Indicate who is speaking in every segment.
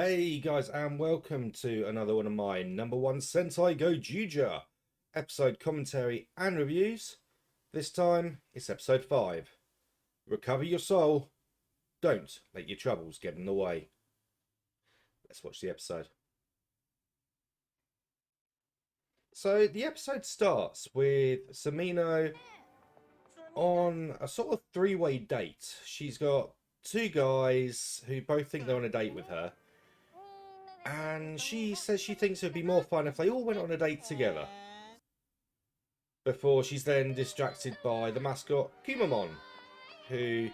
Speaker 1: Hey guys, and welcome to another one of my #1 Sentai Gozyuger episode commentary and reviews. This time it's episode 5. Recover your soul. Don't let your troubles get in the way. Let's watch the episode. So the episode starts with Samino on a sort of three-way date. She's got two guys who both think they're on a date with her. And she says she thinks it would be more fun if they all went on a date together. Before she's then distracted by the mascot, Kumamon, who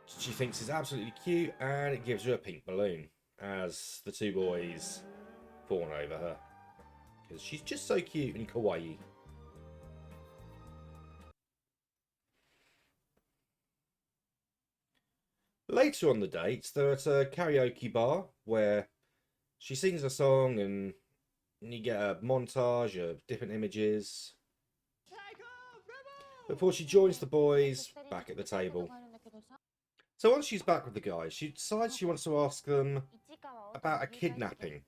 Speaker 1: she thinks is absolutely cute, and it gives her a pink balloon as the two boys fawn over her. Because she's just so cute and kawaii. Later on the date, they're at a karaoke bar where she sings a song and you get a montage of different images before she joins the boys back at the table. So once she's back with the guys, she decides she wants to ask them about a kidnapping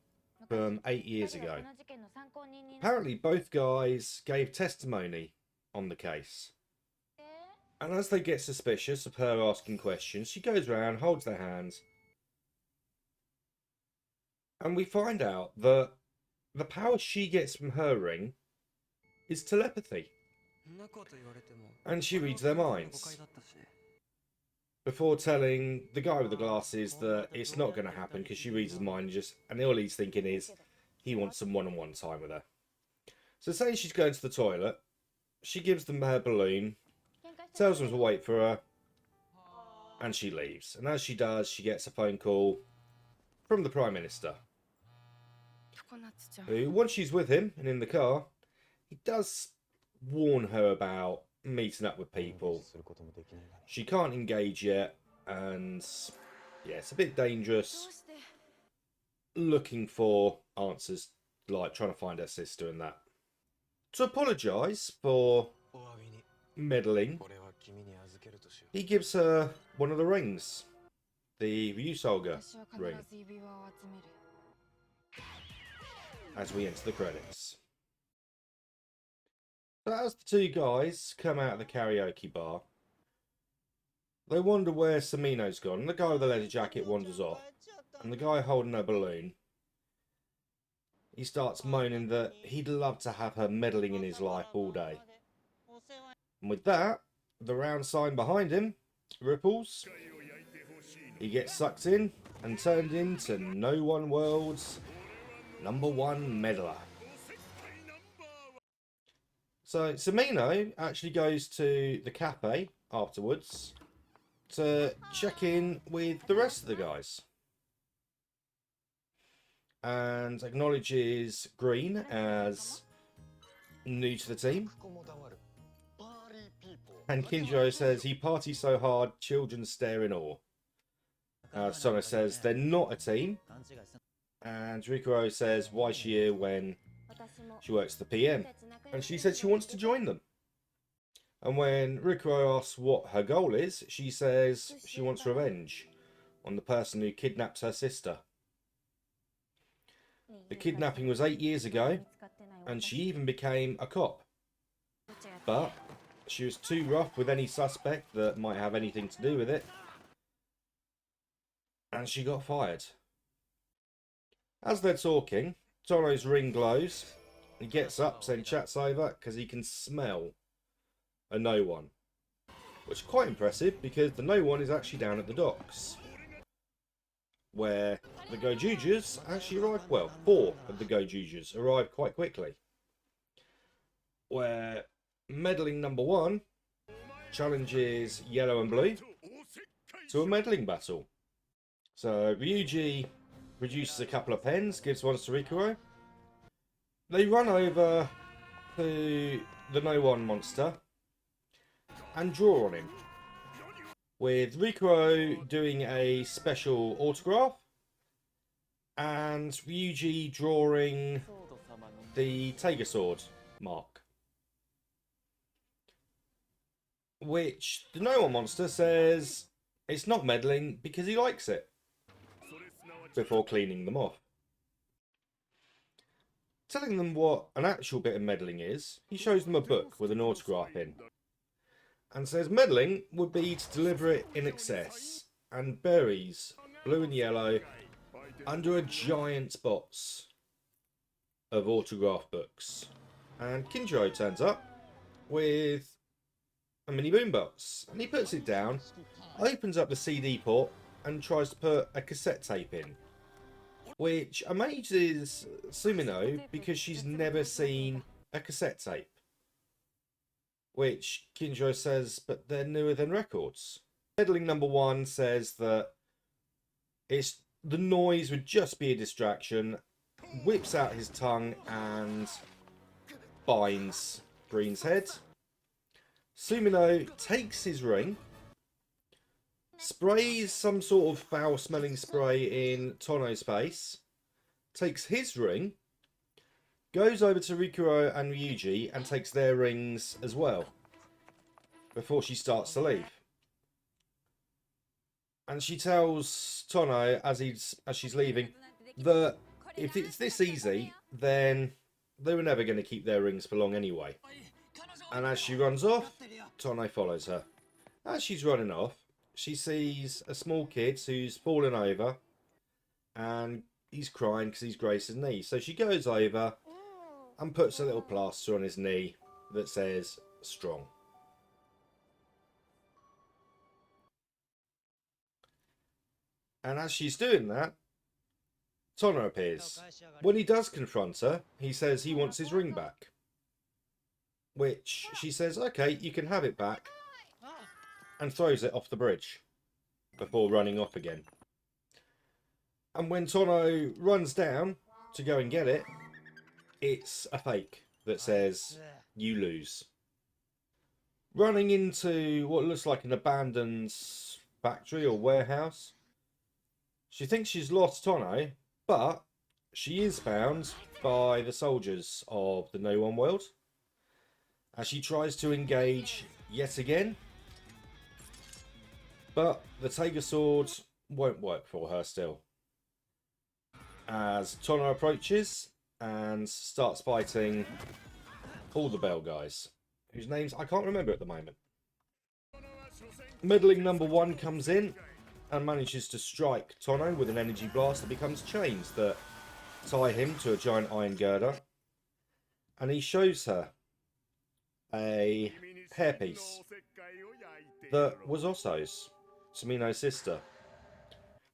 Speaker 1: from 8 years ago. Apparently both guys gave testimony on the case. And as they get suspicious of her asking questions, she goes around, holds their hands, and we find out that the power she gets from her ring is telepathy. And she reads their minds. Before telling the guy with the glasses that it's not going to happen because she reads his mind, and all he's thinking is he wants some one-on-one time with her. So saying she's going to the toilet, she gives them her balloon, tells them to wait for her, and she leaves. And as she does, she gets a phone call from the Prime Minister, who, once she's with him and in the car, he does warn her about meeting up with people. She can't engage yet, and yeah, it's a bit dangerous looking for answers, like trying to find her sister and that. To apologise for meddling, he gives her one of the rings, the Ryusoga ring, as we enter the credits. So as the two guys come out of the karaoke bar, they wonder where Samino's gone, and the guy with the leather jacket wanders off, and the guy holding her balloon, he starts moaning that he'd love to have her meddling in his life all day. And with that, the round sign behind him ripples. He gets sucked in and turned into No.1 World's #1 meddler. So Samino actually goes to the cafe afterwards to check in with the rest of the guys, and acknowledges Green as new to the team. And Kinjiro says he parties so hard, children stare in awe. Sono says they're not a team. And Rikuro says why is she here when she works the PM. And she says she wants to join them. And when Rikuro asks what her goal is, she says she wants revenge on the person who kidnapped her sister. The kidnapping was 8 years ago, and she even became a cop. But she was too rough with any suspect that might have anything to do with it, and she got fired. As they're talking, Toro's ring glows. He gets up, saying chat's over, because he can smell a No.1. Which is quite impressive, because the No.1 is actually down at the docks, where the Gozyugers actually arrived. Well, 4 of the Gozyugers arrived quite quickly. Where meddling #1 challenges Yellow and Blue to a meddling battle. So Ryuji produces a couple of pens, gives one to Rikuro. They run over to the No.1 monster and draw on him, with Rikuro doing a special autograph and Ryuji drawing the Tiger Sword mark, which the No.1 monster says it's not meddling because he likes it. before cleaning them off. Telling them what an actual bit of meddling is, he shows them a book with an autograph in, and says meddling would be to deliver it in excess, and berries, blue and yellow, under a giant box of autograph books. And Kinjiro turns up with a mini boombox, and he puts it down, opens up the CD port, and tries to put a cassette tape in, which amazes Sumino because she's never seen a cassette tape. Which Kinjiro says, but they're newer than records. Meddling number 1 says that the noise would just be a distraction, whips out his tongue and binds Green's head. Sumino takes his ring, sprays some sort of foul-smelling spray in Tono's face, takes his ring, goes over to Rikuro and Ryuji and takes their rings as well, before she starts to leave. And she tells Tono, as she's leaving, that if it's this easy, then they were never going to keep their rings for long anyway. And as she runs off, Tono follows her. As she's running off, she sees a small kid who's fallen over, and he's crying because he's grazed his knee. So she goes over and puts a little plaster on his knee that says, strong. And as she's doing that, Tono appears. When he does confront her, he says he wants his ring back. Which she says, okay, you can have it back, and throws it off the bridge before running off again. And when Tono runs down to go and get it, it's a fake that says, you lose. Running into what looks like an abandoned factory or warehouse, she thinks she's lost Tono, but she is found by the soldiers of the No.1 world, as she tries to engage yet again. But the Tiger Sword won't work for her still, as Tono approaches and starts fighting all the Bell guys, whose names I can't remember at the moment. Meddling number 1 comes in and manages to strike Tono with an energy blast that becomes chains that tie him to a giant iron girder. And he shows her a hairpiece that was Oso's, Sumino's sister.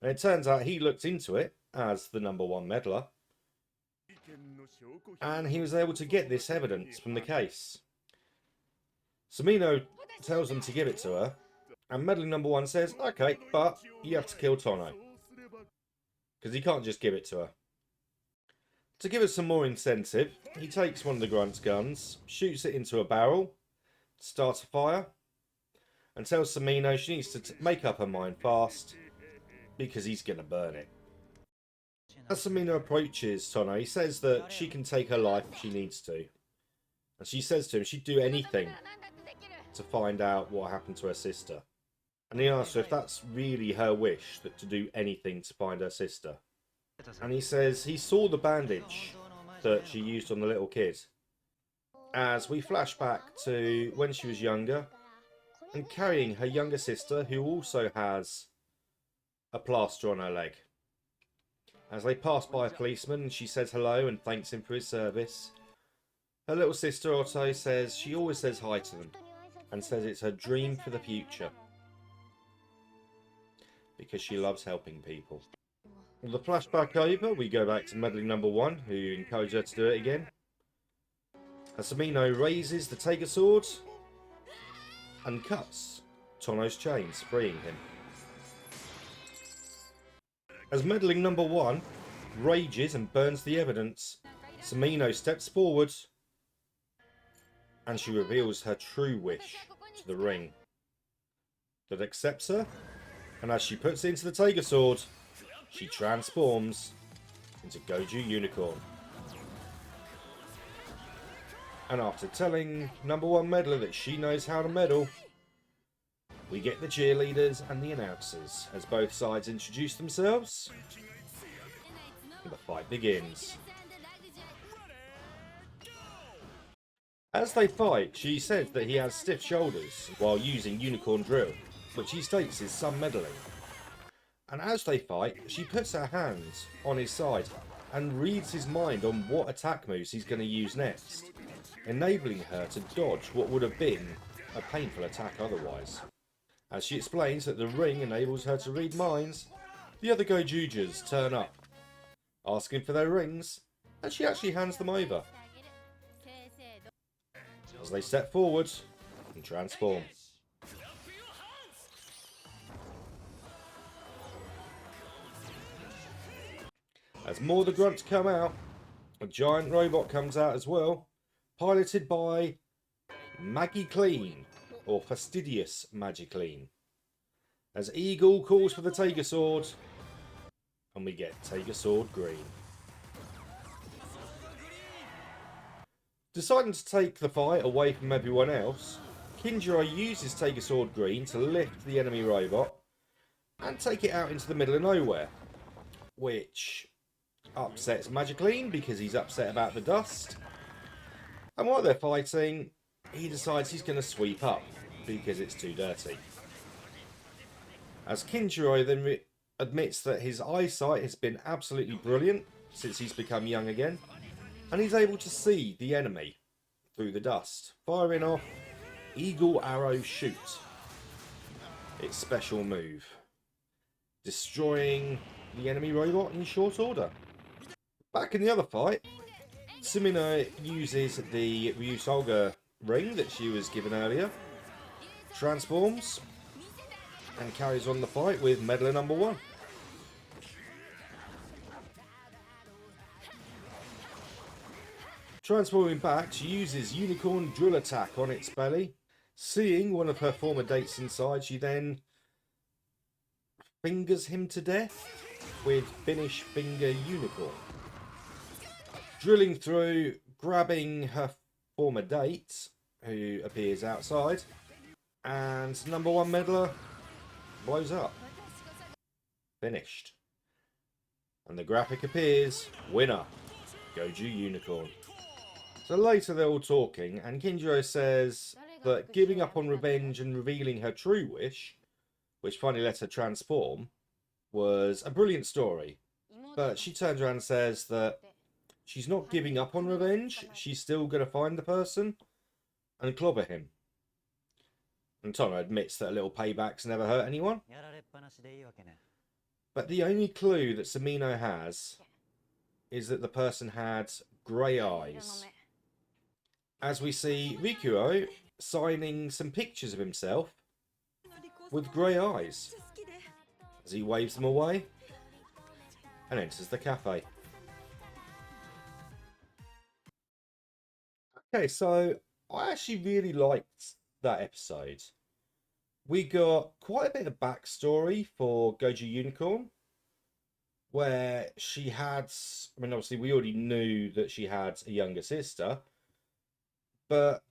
Speaker 1: And it turns out he looked into it as the number 1 meddler, and he was able to get this evidence from the case. Sumino tells him to give it to her, and meddling number 1 says, okay, but you have to kill Tono, because he can't just give it to her. To give us some more incentive, he takes one of the grunt's guns, shoots it into a barrel, starts a fire, and tells Sumino she needs to make up her mind fast, because he's going to burn it. As Sumino approaches Tono, he says that she can take her life if she needs to. And she says to him she'd do anything to find out what happened to her sister. And he asks her if that's really her wish, that to do anything to find her sister. And he says he saw the bandage that she used on the little kid, as we flash back to when she was younger and carrying her younger sister, who also has a plaster on her leg. As they pass by a policeman, she says hello and thanks him for his service. Her little sister Otto says she always says hi to them and says it's her dream for the future, because she loves helping people. With the flashback over, we go back to meddling number 1, who encouraged her to do it again. As Sumino raises the Tiger Sword and cuts Tono's chains, freeing him. As meddling number 1 rages and burns the evidence, Sumino steps forward and she reveals her true wish to the ring that accepts her, and as she puts it into the Tiger Sword, she transforms into Goju Unicorn. And after telling number 1 meddler that she knows how to meddle, we get the cheerleaders and the announcers as both sides introduce themselves and the fight begins. As they fight, she says that he has stiff shoulders while using unicorn drill, which he states is some meddling. And as they fight, she puts her hands on his side and reads his mind on what attack moves he's going to use next, enabling her to dodge what would have been a painful attack otherwise. As she explains that the ring enables her to read minds, the other Gozyugers turn up, asking for their rings, and she actually hands them over. As they step forward and transform. As more of the grunts come out, a giant robot comes out as well, piloted by Maggie Clean, or Fastidious Magiclean. As Eagle calls for the Tiger Sword, and we get Tiger Sword Green. Deciding to take the fight away from everyone else, Kinjiro uses Tiger Sword Green to lift the enemy robot and take it out into the middle of nowhere, which upsets Magiclean because he's upset about the dust. And while they're fighting, he decides he's going to sweep up because it's too dirty. As Kinjiro then admits that his eyesight has been absolutely brilliant since he's become young again, and he's able to see the enemy through the dust, firing off Eagle Arrow Shoot, its special move, destroying the enemy robot in short order. Back in the other fight, Sumino uses the Ryusoga ring that she was given earlier, transforms, and carries on the fight with Meddler number 1. Transforming back, she uses Unicorn Drill Attack on its belly. Seeing one of her former dates inside, she then fingers him to death with Finish Finger Unicorn. Drilling through, grabbing her former date, who appears outside, and number 1 meddler blows up. Finished. And the graphic appears, winner, Goju Unicorn. So later they're all talking, and Kinjiro says that giving up on revenge and revealing her true wish, which finally let her transform, was a brilliant story. But she turns around and says that she's not giving up on revenge, she's still going to find the person and clobber him. And Tono admits that a little payback's never hurt anyone. But the only clue that Sumino has is that the person had grey eyes. As we see Rikuo signing some pictures of himself with grey eyes, as he waves them away and enters the cafe. Okay, so I actually really liked that episode. We got quite a bit of backstory for Goju Unicorn, where she had, I mean, obviously we already knew that she had a younger sister, but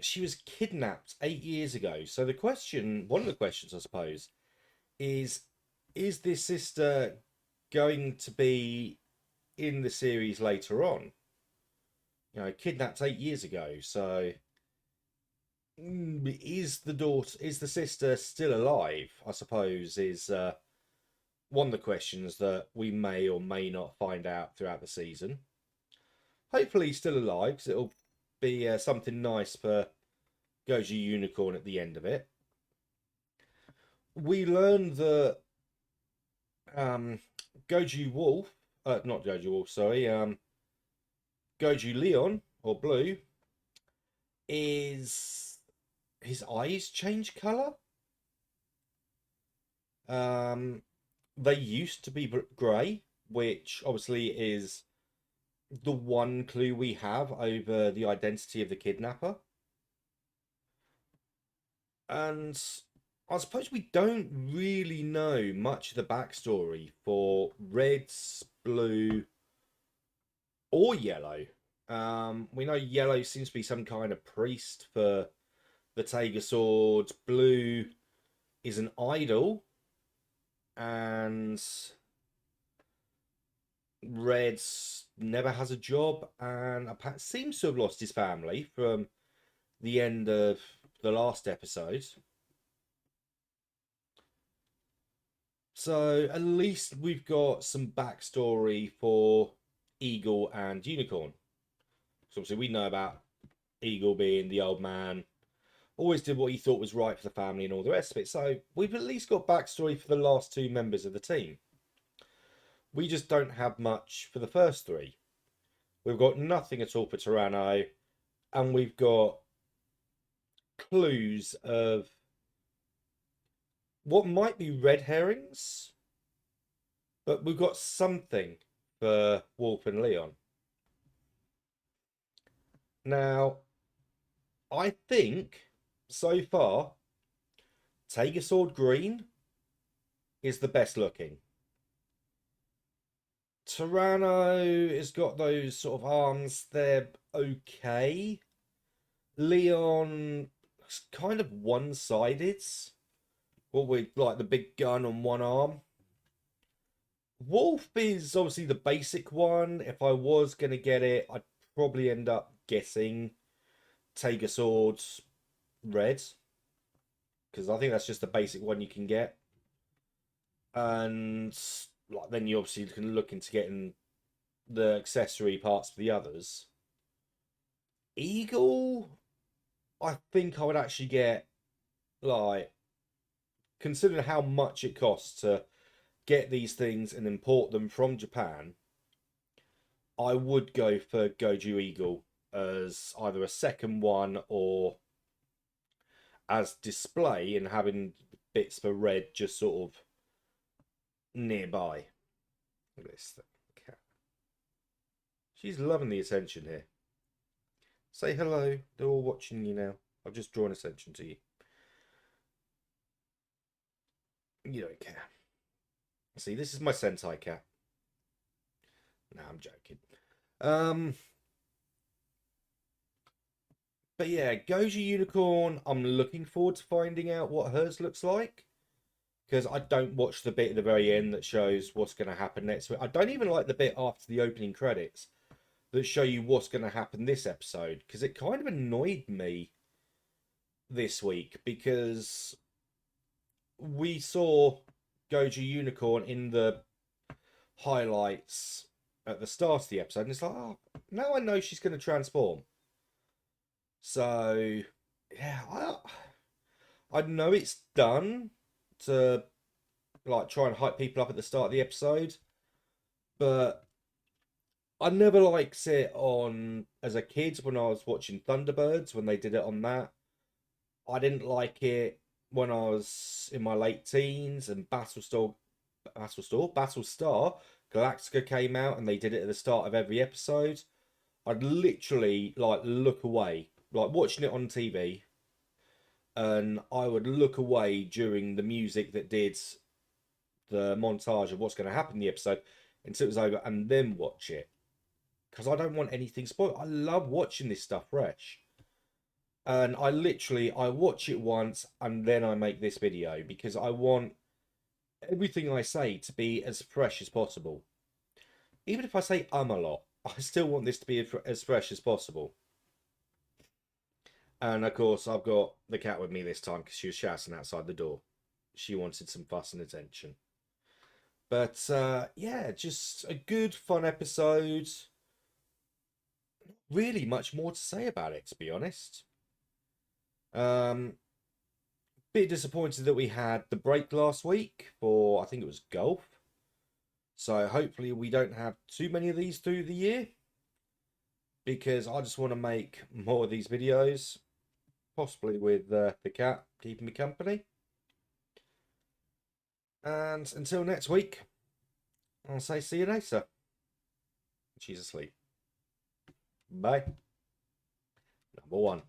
Speaker 1: she was kidnapped 8 years ago. So the question, one of the questions I suppose, is this sister going to be in the series later on? You know, kidnapped 8 years ago, so is the sister still alive, I suppose, is one of the questions that we may or may not find out throughout the season. Hopefully he's still alive, because it'll be something nice for Goju Unicorn at the end of it. We learned that Goju Wolf, not Goju Wolf, sorry, Goju Leon, or Blue, is his eyes change colour. They used to be grey, which obviously is the one clue we have over the identity of the kidnapper. And I suppose we don't really know much of the backstory for Reds, Blue, or Yellow. We know Yellow seems to be some kind of priest for the Tiger Sword. Blue is an idol. And Red never has a job and seems to have lost his family from the end of the last episode. So at least we've got some backstory for Eagle and Unicorn. So obviously we know about Eagle being the old man, always did what he thought was right for the family and all the rest of it. So we've at least got backstory for the last two members of the team. We just don't have much for the first three. We've got nothing at all for Tyranno, and we've got clues of what might be red herrings, but we've got something for Wolf and Leon. Now, I think so far, Tiger Sword Green is the best looking. Tyranno has got those sort of arms, they're okay. Leon kind of one-sided. What with like the big gun on one arm. Wolf is obviously the basic one. If I was gonna get it, I'd probably end up guessing Tiger Swords Red. Because I think that's just the basic one you can get. And like then you obviously can look into getting the accessory parts for the others. Eagle, I think I would actually get, like, considering how much it costs to get these things and import them from Japan, I would go for Goju Eagle as either a second one or as display and having bits for red just sort of nearby. Look at this cat. She's loving the attention here. Say hello. They're all watching you now. I've just drawn attention to you. You don't care. See, this is my Sentai cat. No, I'm joking. But yeah, Goji Unicorn, I'm looking forward to finding out what hers looks like. Because I don't watch the bit at the very end that shows what's going to happen next week. I don't even like the bit after the opening credits that show you what's going to happen this episode. Because it kind of annoyed me this week. Because we saw Goji Unicorn in the highlights at the start of the episode. And it's like, oh, now I know she's going to transform. So, yeah, I know it's done to like try and hype people up at the start of the episode, but I never liked it on as a kid when I was watching Thunderbirds when they did it on that. I didn't like it when I was in my late teens and Battlestar Galactica came out and they did it at the start of every episode. I'd literally like look away, like watching it on TV, and I would look away during the music that did the montage of what's going to happen in the episode until it was over and then watch it. Because I don't want anything spoiled. I love watching this stuff fresh. And I watch it once and then I make this video because I want everything I say to be as fresh as possible. Even if I say a lot, I still want this to be as fresh as possible. And of course, I've got the cat with me this time because she was shouting outside the door. She wanted some fuss and attention. But yeah, just a good, fun episode. Not really much more to say about it, to be honest. Bit disappointed that we had the break last week for, I think it was golf. So hopefully we don't have too many of these through the year. Because I just want to make more of these videos. Possibly with the cat keeping me company. And until next week, I'll say see you later. She's asleep. Bye. No.1.